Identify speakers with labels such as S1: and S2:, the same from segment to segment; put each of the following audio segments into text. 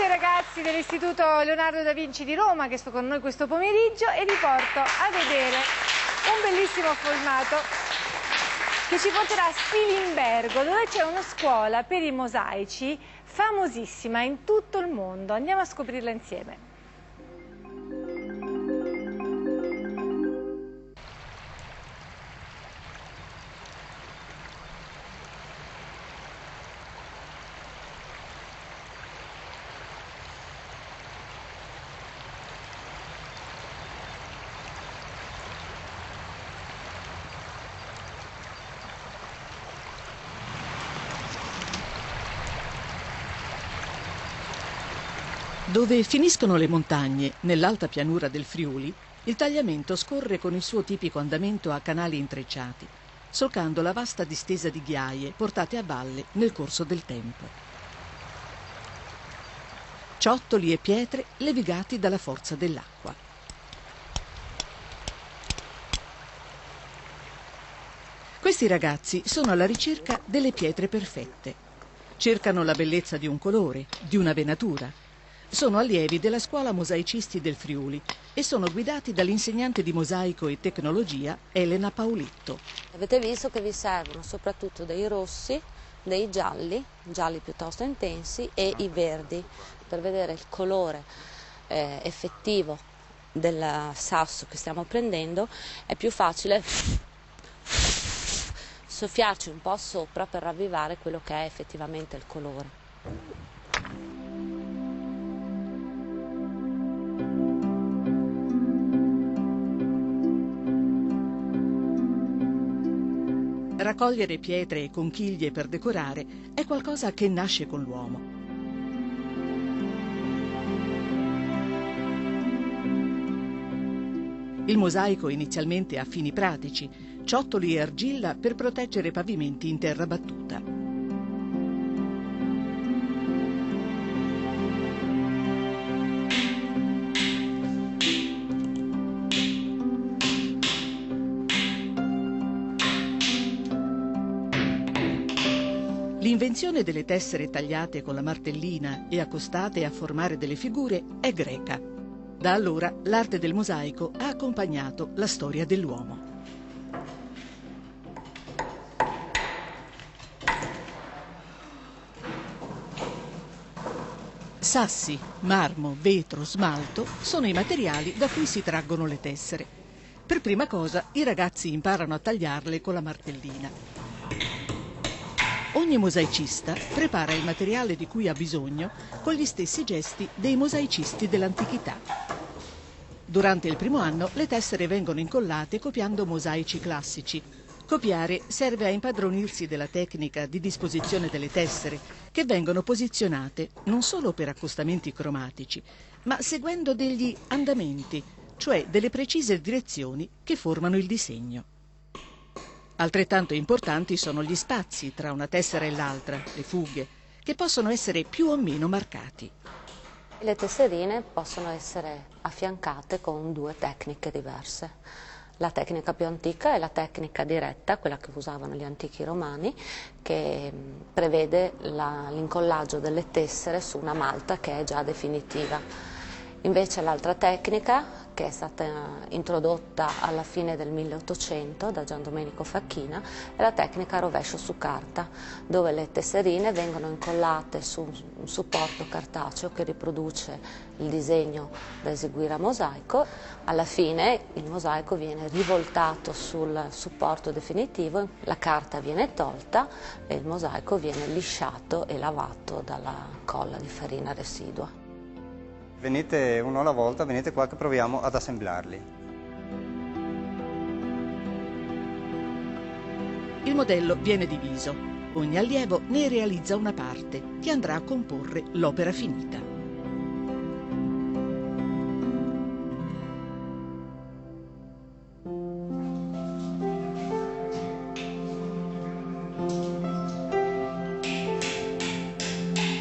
S1: ai ragazzi dell'Istituto Leonardo da Vinci di Roma che sono con noi questo pomeriggio e vi porto a vedere un bellissimo filmato che ci porterà a Stilimbergo, dove c'è una scuola per i mosaici famosissima in tutto il mondo. Andiamo a scoprirla insieme.
S2: Dove finiscono le montagne, nell'alta pianura del Friuli, il tagliamento scorre con il suo tipico andamento a canali intrecciati, solcando la vasta distesa di ghiaie portate a valle nel corso del tempo. Ciottoli e pietre levigati dalla forza dell'acqua. Questi ragazzi sono alla ricerca delle pietre perfette. Cercano la bellezza di un colore, di una venatura. Sono allievi della Scuola Mosaicisti del Friuli e sono guidati dall'insegnante di mosaico e tecnologia Elena Paolitto.
S3: Avete visto che vi servono soprattutto dei rossi, dei gialli piuttosto intensi e i verdi per vedere il colore effettivo del sasso che stiamo prendendo. È più facile soffiarci un po' sopra per ravvivare quello che è effettivamente il colore.
S2: Raccogliere pietre e conchiglie per decorare è qualcosa che nasce con l'uomo. Il mosaico inizialmente ha fini pratici, ciottoli e argilla per proteggere pavimenti in terra battuta. L'invenzione delle tessere tagliate con la martellina e accostate a formare delle figure è greca. Da allora l'arte del mosaico ha accompagnato la storia dell'uomo. Sassi, marmo, vetro, smalto sono i materiali da cui si traggono le tessere. Per prima cosa i ragazzi imparano a tagliarle con la martellina. Ogni mosaicista prepara il materiale di cui ha bisogno con gli stessi gesti dei mosaicisti dell'antichità. Durante il primo anno le tessere vengono incollate copiando mosaici classici. Copiare serve a impadronirsi della tecnica di disposizione delle tessere, che vengono posizionate non solo per accostamenti cromatici, ma seguendo degli andamenti, cioè delle precise direzioni che formano il disegno. Altrettanto importanti sono gli spazi tra una tessera e l'altra, le fughe, che possono essere più o meno marcati.
S3: Le tesserine possono essere affiancate con due tecniche diverse. La tecnica più antica è la tecnica diretta, quella che usavano gli antichi romani, che prevede l'incollaggio delle tessere su una malta che è già definitiva. Invece l'altra tecnica, che è stata introdotta alla fine del 1800 da Gian Domenico Facchina, è la tecnica a rovescio su carta, dove le tesserine vengono incollate su un supporto cartaceo che riproduce il disegno da eseguire a mosaico. Alla fine il mosaico viene rivoltato sul supporto definitivo, la carta viene tolta e il mosaico viene lisciato e lavato dalla colla di farina residua.
S4: Venite uno alla volta, venite qua che proviamo ad assemblarli.
S2: Il modello viene diviso. Ogni allievo ne realizza una parte che andrà a comporre l'opera finita.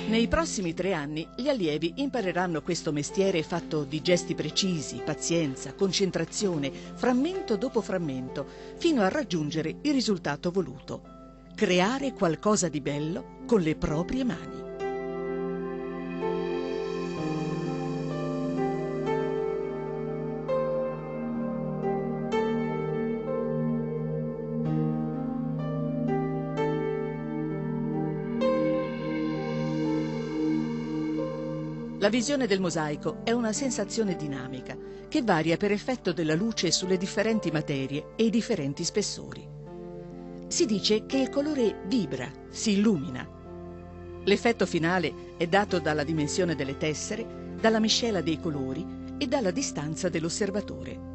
S2: Nei prossimi 3 anni gli allievi impareranno questo mestiere fatto di gesti precisi, pazienza, concentrazione, frammento dopo frammento, fino a raggiungere il risultato voluto: creare qualcosa di bello con le proprie mani. La visione del mosaico è una sensazione dinamica che varia per effetto della luce sulle differenti materie e i differenti spessori. Si dice che il colore vibra, si illumina. L'effetto finale è dato dalla dimensione delle tessere, dalla miscela dei colori e dalla distanza dell'osservatore.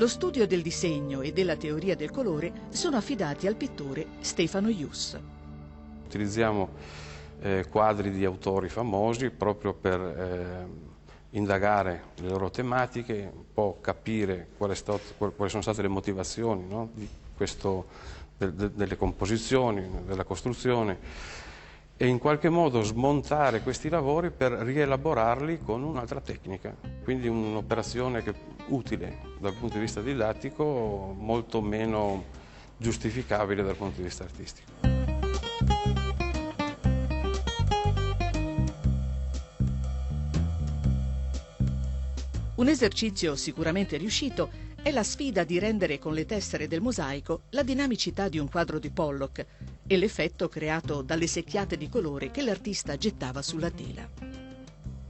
S2: Lo studio del disegno e della teoria del colore sono affidati al pittore Stefano Ius.
S5: Utilizziamo quadri di autori famosi proprio per indagare le loro tematiche, un po' capire quali sono state le motivazioni, no, di delle composizioni, della costruzione, e in qualche modo smontare questi lavori per rielaborarli con un'altra tecnica. Quindi un'operazione utile dal punto di vista didattico, molto meno giustificabile dal punto di vista artistico.
S2: Un esercizio sicuramente riuscito è la sfida di rendere con le tessere del mosaico la dinamicità di un quadro di Pollock e l'effetto creato dalle secchiate di colore che l'artista gettava sulla tela.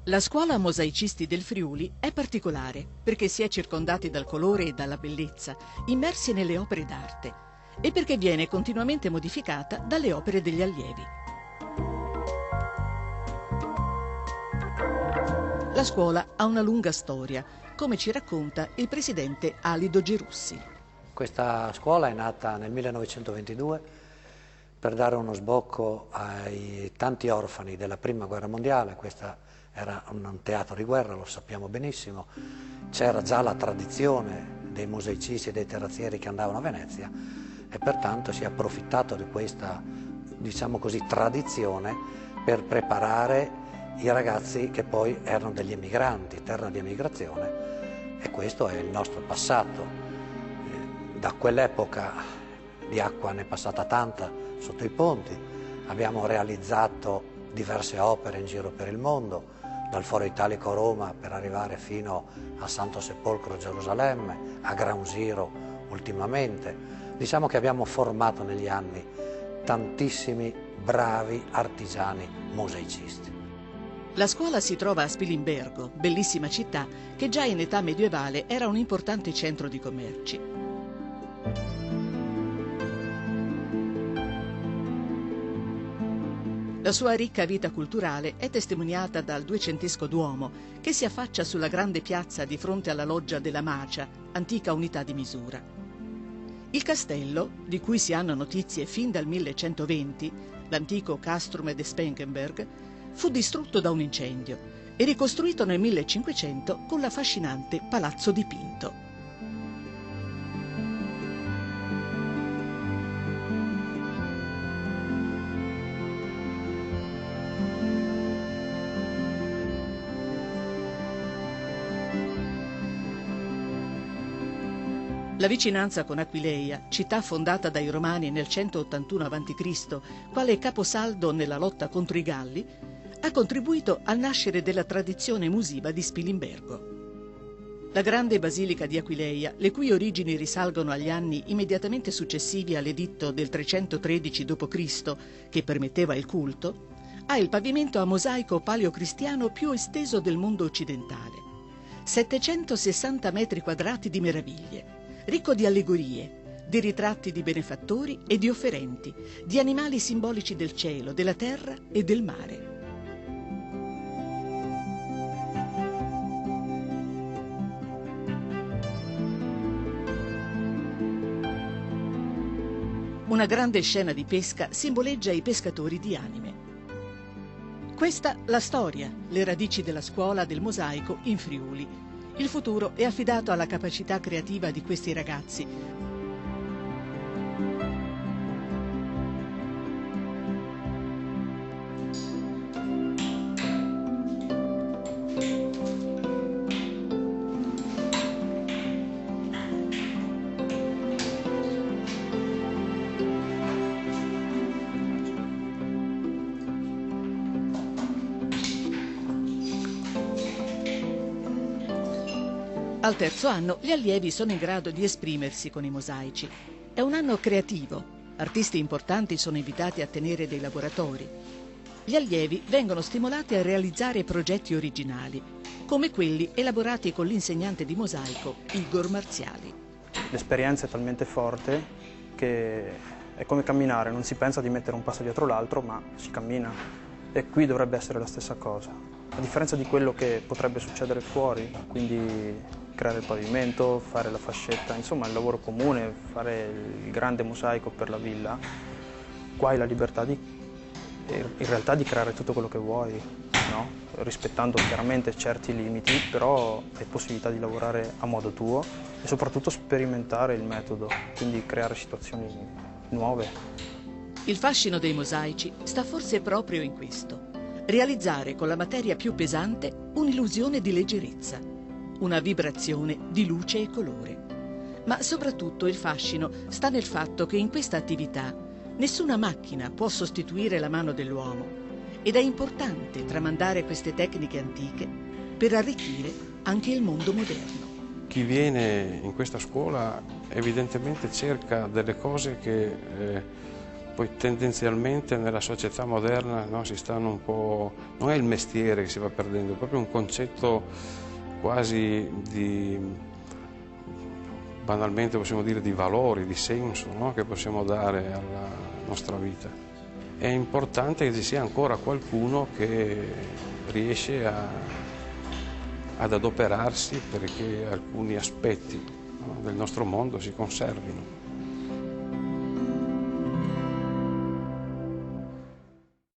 S2: La scuola mosaicisti del Friuli è particolare perché si è circondati dal colore e dalla bellezza, immersi nelle opere d'arte, e perché viene continuamente modificata dalle opere degli allievi. La scuola ha una lunga storia, come ci racconta il presidente Alido Gerussi.
S6: Questa scuola è nata nel 1922 per dare uno sbocco ai tanti orfani della Prima Guerra Mondiale. Questa era un teatro di guerra, lo sappiamo benissimo. C'era già la tradizione dei mosaicisti e dei terrazzieri che andavano a Venezia e pertanto si è approfittato di questa, diciamo così, tradizione per preparare i ragazzi che poi erano degli emigranti, terra di emigrazione, e questo è il nostro passato. Da quell'epoca di acqua ne è passata tanta sotto i ponti, abbiamo realizzato diverse opere in giro per il mondo, dal Foro Italico a Roma per arrivare fino a Santo Sepolcro Gerusalemme, a Ground Zero ultimamente. Diciamo che abbiamo formato negli anni tantissimi bravi artigiani mosaicisti.
S2: La scuola si trova a Spilimbergo, bellissima città che già in età medievale era un importante centro di commerci. La sua ricca vita culturale è testimoniata dal Duecentesco Duomo, che si affaccia sulla grande piazza di fronte alla loggia della Macia, antica unità di misura. Il castello, di cui si hanno notizie fin dal 1120, l'antico Castrum de Spengenberg, fu distrutto da un incendio e ricostruito nel 1500 con l'affascinante Palazzo dipinto. La vicinanza con Aquileia, città fondata dai Romani nel 181 a.C., quale caposaldo nella lotta contro i Galli, ha contribuito al nascere della tradizione musiva di Spilimbergo. La grande basilica di Aquileia, le cui origini risalgono agli anni immediatamente successivi all'editto del 313 d.C., che permetteva il culto, ha il pavimento a mosaico paleocristiano più esteso del mondo occidentale. 760 metri quadrati di meraviglie, ricco di allegorie, di ritratti di benefattori e di offerenti, di animali simbolici del cielo, della terra e del mare. Una grande scena di pesca simboleggia i pescatori di anime. Questa la storia, le radici della scuola del mosaico in Friuli. Il futuro è affidato alla capacità creativa di questi ragazzi. Al terzo anno gli allievi sono in grado di esprimersi con i mosaici. È un anno creativo. Artisti importanti sono invitati a tenere dei laboratori. Gli allievi vengono stimolati a realizzare progetti originali, come quelli elaborati con l'insegnante di mosaico Igor Marziali.
S7: L'esperienza è talmente forte che è come camminare, non si pensa di mettere un passo dietro l'altro, ma si cammina. E qui dovrebbe essere la stessa cosa. A differenza di quello che potrebbe succedere fuori, quindi creare il pavimento, fare la fascetta, insomma il lavoro comune, fare il grande mosaico per la villa, qua hai la libertà in realtà di creare tutto quello che vuoi, no? Rispettando chiaramente certi limiti, però hai possibilità di lavorare a modo tuo e soprattutto sperimentare il metodo, quindi creare situazioni nuove.
S2: Il fascino dei mosaici sta forse proprio in questo: realizzare con la materia più pesante un'illusione di leggerezza, una vibrazione di luce e colore. Ma soprattutto il fascino sta nel fatto che in questa attività nessuna macchina può sostituire la mano dell'uomo ed è importante tramandare queste tecniche antiche per arricchire anche il mondo moderno.
S5: Chi viene in questa scuola evidentemente cerca delle cose che poi tendenzialmente nella società moderna, no, si stanno un po'... non è il mestiere che si va perdendo, è proprio un concetto quasi di, banalmente possiamo dire, di valori, di senso, no, che possiamo dare alla nostra vita. È importante che ci sia ancora qualcuno che riesce ad adoperarsi perché alcuni aspetti, no, del nostro mondo si conservino.